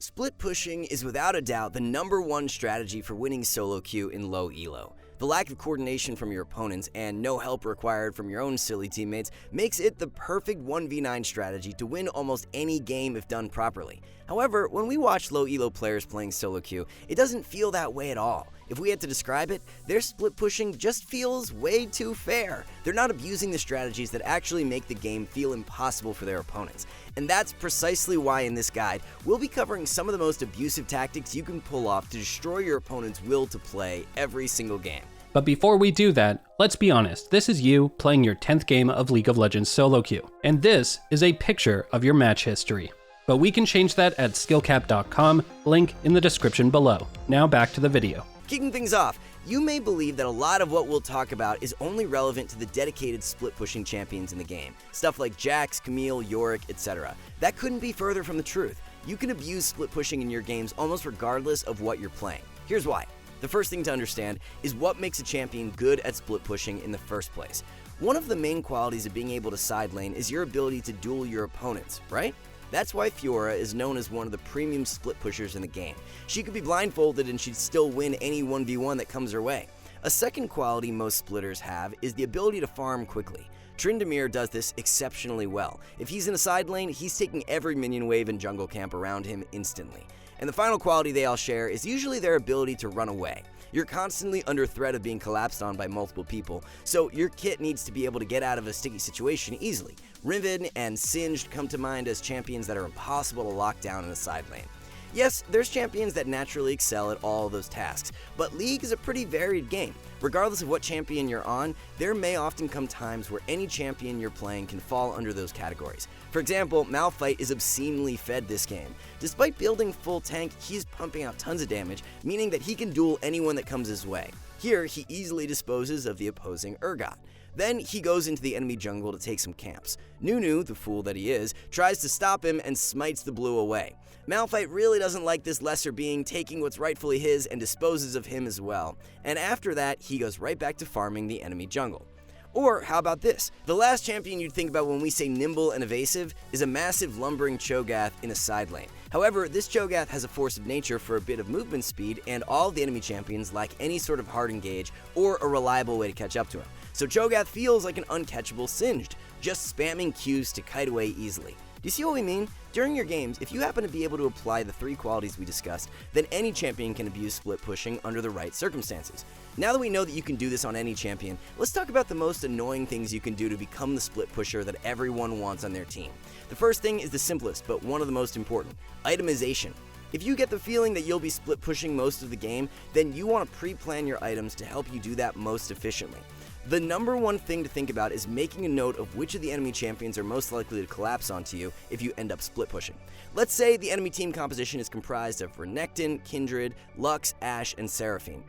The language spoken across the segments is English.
Split pushing is without a doubt the #1 strategy for winning solo queue in low elo. The lack of coordination from your opponents and no help required from your own silly teammates makes it the perfect 1v9 strategy to win almost any game if done properly. However, when we watch low elo players playing solo queue, it doesn't feel that way at all. If we had to describe it, their split pushing just feels way too fair. They're not abusing the strategies that actually make the game feel impossible for their opponents. And that's precisely why in this guide, we'll be covering some of the most abusive tactics you can pull off to destroy your opponent's will to play every single game. But before we do that, let's be honest, this is you playing your 10th game of League of Legends solo queue. And this is a picture of your match history. But we can change that at skillcap.com, link in the description below. Now back to the video. Kicking things off, you may believe that a lot of what we'll talk about is only relevant to the dedicated split-pushing champions in the game. Stuff like Jax, Camille, Yorick, etc. That couldn't be further from the truth. You can abuse split-pushing in your games almost regardless of what you're playing. Here's why. The first thing to understand is what makes a champion good at split-pushing in the first place. One of the main qualities of being able to side lane is your ability to duel your opponents, right? That's why Fiora is known as one of the premium split pushers in the game. She could be blindfolded and she'd still win any 1v1 that comes her way. A second quality most splitters have is the ability to farm quickly. Tryndamere does this exceptionally well. If he's in a side lane, he's taking every minion wave and jungle camp around him instantly. And the final quality they all share is usually their ability to run away. You're constantly under threat of being collapsed on by multiple people, so your kit needs to be able to get out of a sticky situation easily. Riven and Singed come to mind as champions that are impossible to lock down in a side lane. Yes, there's champions that naturally excel at all of those tasks, but League is a pretty varied game. Regardless of what champion you're on, there may often come times where any champion you're playing can fall under those categories. For example, Malphite is obscenely fed this game. Despite building full tank, he's pumping out tons of damage, meaning that he can duel anyone that comes his way. Here, he easily disposes of the opposing Urgot. Then he goes into the enemy jungle to take some camps. Nunu, the fool that he is, tries to stop him and smites the blue away. Malphite really doesn't like this lesser being taking what's rightfully his and disposes of him as well. And after that, he goes right back to farming the enemy jungle. Or how about this? The last champion you'd think about when we say nimble and evasive is a massive lumbering Cho'Gath in a side lane. However, this Cho'Gath has a force of nature for a bit of movement speed, and all of the enemy champions lack any sort of hard engage or a reliable way to catch up to him. So Cho'Gath feels like an uncatchable Singed, just spamming Qs to kite away easily. Do you see what we mean? During your games, if you happen to be able to apply the 3 qualities we discussed, then any champion can abuse split pushing under the right circumstances. Now that we know that you can do this on any champion, let's talk about the most annoying things you can do to become the split pusher that everyone wants on their team. The first thing is the simplest, but one of the most important: itemization. If you get the feeling that you'll be split pushing most of the game, then you want to pre-plan your items to help you do that most efficiently. The #1 thing to think about is making a note of which of the enemy champions are most likely to collapse onto you if you end up split pushing. Let's say the enemy team composition is comprised of Renekton, Kindred, Lux, Ashe, and Seraphine.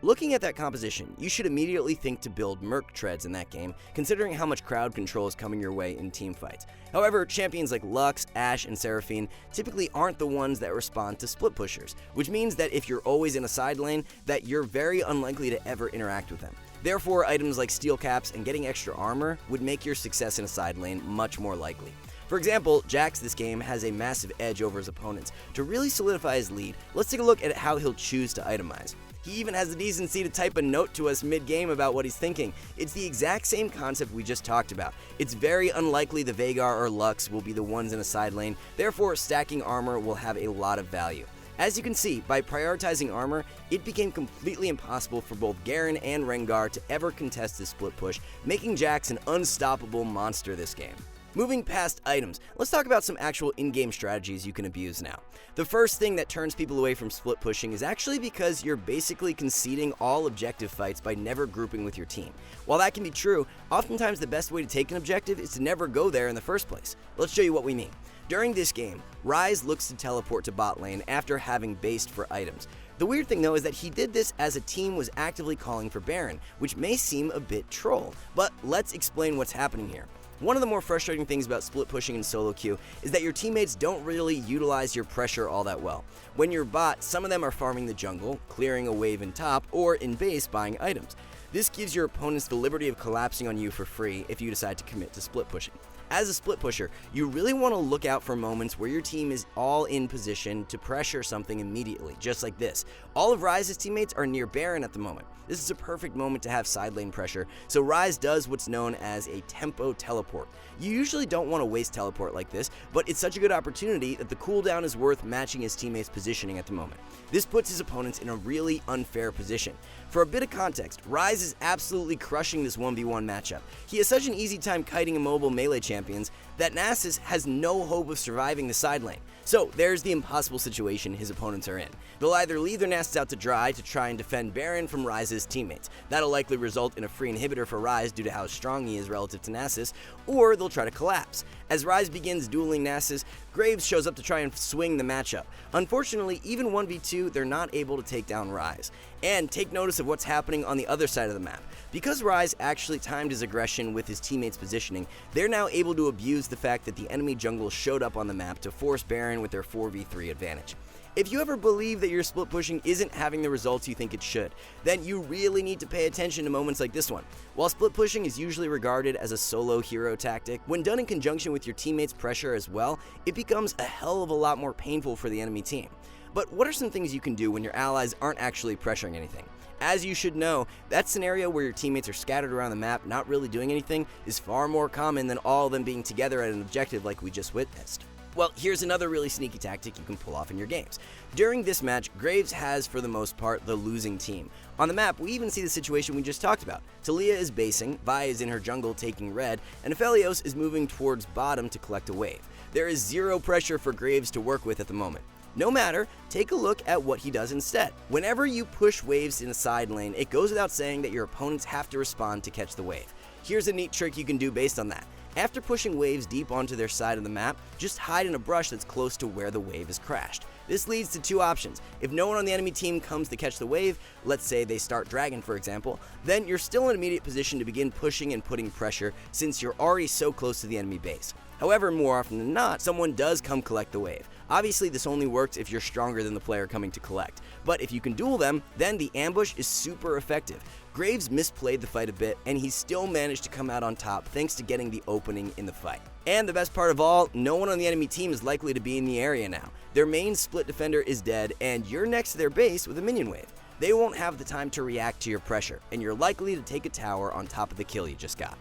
Looking at that composition, you should immediately think to build Merc treads in that game, considering how much crowd control is coming your way in team fights. However, champions like Lux, Ashe, and Seraphine typically aren't the ones that respond to split pushers, which means that if you're always in a side lane, that you're very unlikely to ever interact with them. Therefore, items like steel caps and getting extra armor would make your success in a side lane much more likely. For example, Jax this game has a massive edge over his opponents. To really solidify his lead, let's take a look at how he'll choose to itemize. He even has the decency to type a note to us mid-game about what he's thinking. It's the exact same concept we just talked about. It's very unlikely the Veigar or Lux will be the ones in a side lane, therefore stacking armor will have a lot of value. As you can see, by prioritizing armor, it became completely impossible for both Garen and Rengar to ever contest this split push, making Jax an unstoppable monster this game. Moving past items, let's talk about some actual in-game strategies you can abuse now. The first thing that turns people away from split pushing is actually because you're basically conceding all objective fights by never grouping with your team. While that can be true, oftentimes the best way to take an objective is to never go there in the first place. Let's show you what we mean. During this game, Ryze looks to teleport to bot lane after having based for items. The weird thing though is that he did this as a team was actively calling for Baron, which may seem a bit troll, but let's explain what's happening here. One of the more frustrating things about split pushing in solo queue is that your teammates don't really utilize your pressure all that well. When you're bot, some of them are farming the jungle, clearing a wave in top, or in base buying items. This gives your opponents the liberty of collapsing on you for free if you decide to commit to split pushing. As a split pusher, you really want to look out for moments where your team is all in position to pressure something immediately, just like this. All of Ryze's teammates are near Baron at the moment. This is a perfect moment to have side lane pressure, so Ryze does what's known as a tempo teleport. You usually don't want to waste teleport like this, but it's such a good opportunity that the cooldown is worth matching his teammates' positioning at the moment. This puts his opponents in a really unfair position. For a bit of context, Ryze is absolutely crushing this 1v1 matchup. He has such an easy time kiting immobile melee champions that Nasus has no hope of surviving the side lane. So there's the impossible situation his opponents are in. They'll either leave their Nasus out to dry to try and defend Baron from Ryze's teammates. That'll likely result in a free inhibitor for Ryze due to how strong he is relative to Nasus, or they'll try to collapse. As Ryze begins dueling Nasus, Graves shows up to try and swing the matchup. Unfortunately, even 1v2, they're not able to take down Ryze. And take notice of what's happening on the other side of the map. Because Ryze actually timed his aggression with his teammates' positioning, they're now able to abuse the fact that the enemy jungle showed up on the map to force Baron with their 4v3 advantage. If you ever believe that your split pushing isn't having the results you think it should, then you really need to pay attention to moments like this one. While split pushing is usually regarded as a solo hero tactic, when done in conjunction with your teammates' pressure as well, it becomes a hell of a lot more painful for the enemy team. But what are some things you can do when your allies aren't actually pressuring anything? As you should know, that scenario where your teammates are scattered around the map not really doing anything is far more common than all of them being together at an objective like we just witnessed. Well, here's another really sneaky tactic you can pull off in your games. During this match, Graves has, for the most part, the losing team. On the map, we even see the situation we just talked about. Taliyah is basing, Vi is in her jungle taking red, and Aphelios is moving towards bottom to collect a wave. There is zero pressure for Graves to work with at the moment. No matter, take a look at what he does instead. Whenever you push waves in a side lane, it goes without saying that your opponents have to respond to catch the wave. Here's a neat trick you can do based on that. After pushing waves deep onto their side of the map, just hide in a brush that's close to where the wave is crashed. This leads to two options. If no one on the enemy team comes to catch the wave, let's say they start Dragon for example, then you're still in immediate position to begin pushing and putting pressure since you're already so close to the enemy base. However, more often than not, someone does come collect the wave. Obviously, this only works if you're stronger than the player coming to collect, but if you can duel them, then the ambush is super effective. Graves misplayed the fight a bit, and he still managed to come out on top thanks to getting the opening in the fight. And the best part of all, no one on the enemy team is likely to be in the area now. Their main split defender is dead, and you're next to their base with a minion wave. They won't have the time to react to your pressure, and you're likely to take a tower on top of the kill you just got.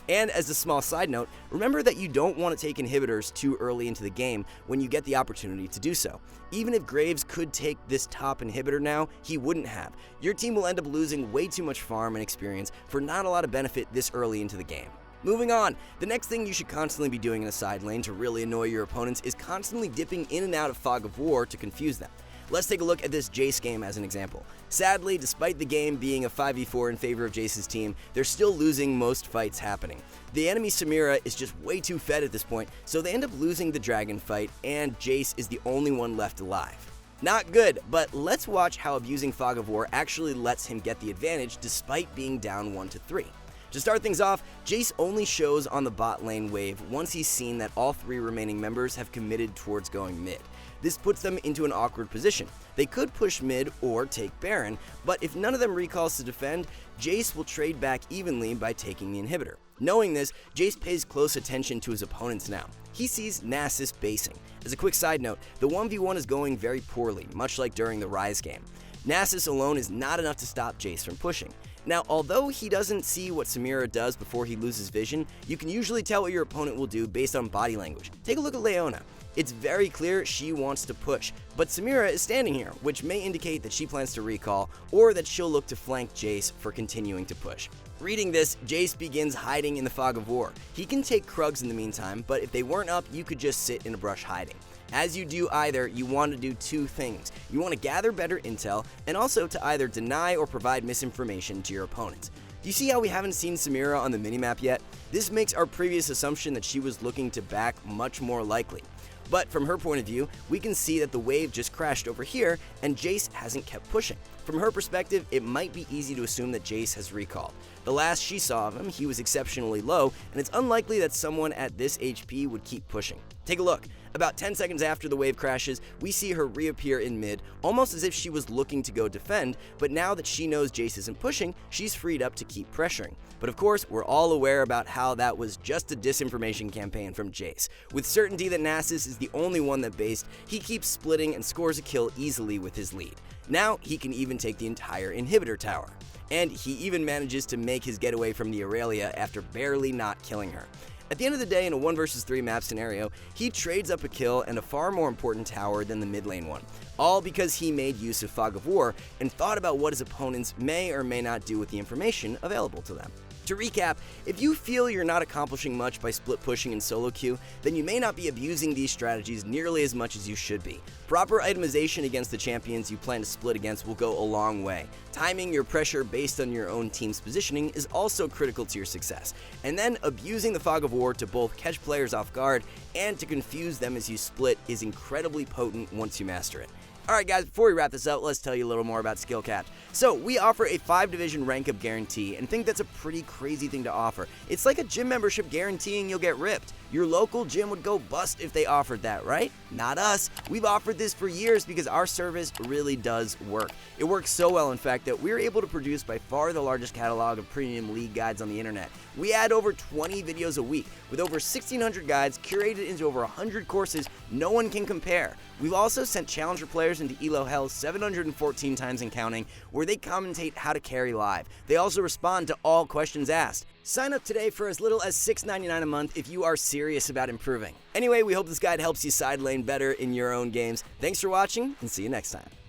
And as a small side note, remember that you don't want to take inhibitors too early into the game when you get the opportunity to do so. Even if Graves could take this top inhibitor now, he wouldn't have. Your team will end up losing way too much farm and experience for not a lot of benefit this early into the game. Moving on, the next thing you should constantly be doing in a side lane to really annoy your opponents is constantly dipping in and out of Fog of War to confuse them. Let's take a look at this Jace game as an example. Sadly, despite the game being a 5v4 in favor of Jace's team, they're still losing most fights happening. The enemy Samira is just way too fed at this point, so they end up losing the dragon fight, and Jace is the only one left alive. Not good, but let's watch how abusing Fog of War actually lets him get the advantage despite being down 1-3. To start things off, Jace only shows on the bot lane wave once he's seen that all three remaining members have committed towards going mid. This puts them into an awkward position. They could push mid or take Baron, but if none of them recalls to defend, Jace will trade back evenly by taking the inhibitor. Knowing this, Jace pays close attention to his opponents now. He sees Nasus basing. As a quick side note, the 1v1 is going very poorly, much like during the Ryze game. Nasus alone is not enough to stop Jace from pushing. Now, although he doesn't see what Samira does before he loses vision, you can usually tell what your opponent will do based on body language. Take a look at Leona. It's very clear she wants to push, but Samira is standing here, which may indicate that she plans to recall, or that she'll look to flank Jace for continuing to push. Reading this, Jace begins hiding in the Fog of War. He can take Krugs in the meantime, but if they weren't up, you could just sit in a brush hiding. As you do either, you want to do two things. You want to gather better intel, and also to either deny or provide misinformation to your opponents. Do you see how we haven't seen Samira on the minimap yet? This makes our previous assumption that she was looking to back much more likely. But from her point of view, we can see that the wave just crashed over here and Jace hasn't kept pushing. From her perspective, it might be easy to assume that Jace has recalled. The last she saw of him, he was exceptionally low, and it's unlikely that someone at this HP would keep pushing. Take a look. About 10 seconds after the wave crashes, we see her reappear in mid, almost as if she was looking to go defend, but now that she knows Jace isn't pushing, she's freed up to keep pressuring. But of course, we're all aware about how that was just a disinformation campaign from Jace. With certainty that Nasus is the only one that based, he keeps splitting and scores a kill easily with his lead. Now, he can even take the entire inhibitor tower. And he even manages to make his getaway from the Aurelia after barely not killing her. At the end of the day, in a 1 vs 3 map scenario, he trades up a kill and a far more important tower than the mid lane one, all because he made use of Fog of War and thought about what his opponents may or may not do with the information available to them. To recap, if you feel you're not accomplishing much by split pushing in solo queue, then you may not be abusing these strategies nearly as much as you should be. Proper itemization against the champions you plan to split against will go a long way. Timing your pressure based on your own team's positioning is also critical to your success. And then abusing the Fog of War to both catch players off guard and to confuse them as you split is incredibly potent once you master it. Alright guys, before we wrap this up, let's tell you a little more about skill caps. So, we offer a 5-division rank up guarantee, and think that's a pretty crazy thing to offer. It's like a gym membership guaranteeing you'll get ripped. Your local gym would go bust if they offered that, right? Not us. We've offered this for years because our service really does work. It works so well, in fact, that we're able to produce by far the largest catalog of premium league guides on the internet. We add over 20 videos a week, with over 1,600 guides curated into over 100 courses no one can compare. We've also sent challenger players into ELO Hell 714 times and counting, where they commentate how to carry live. They also respond to all questions asked. Sign up today for as little as $6.99 a month if you are serious about improving. Anyway, we hope this guide helps you side lane better in your own games. Thanks for watching, and see you next time.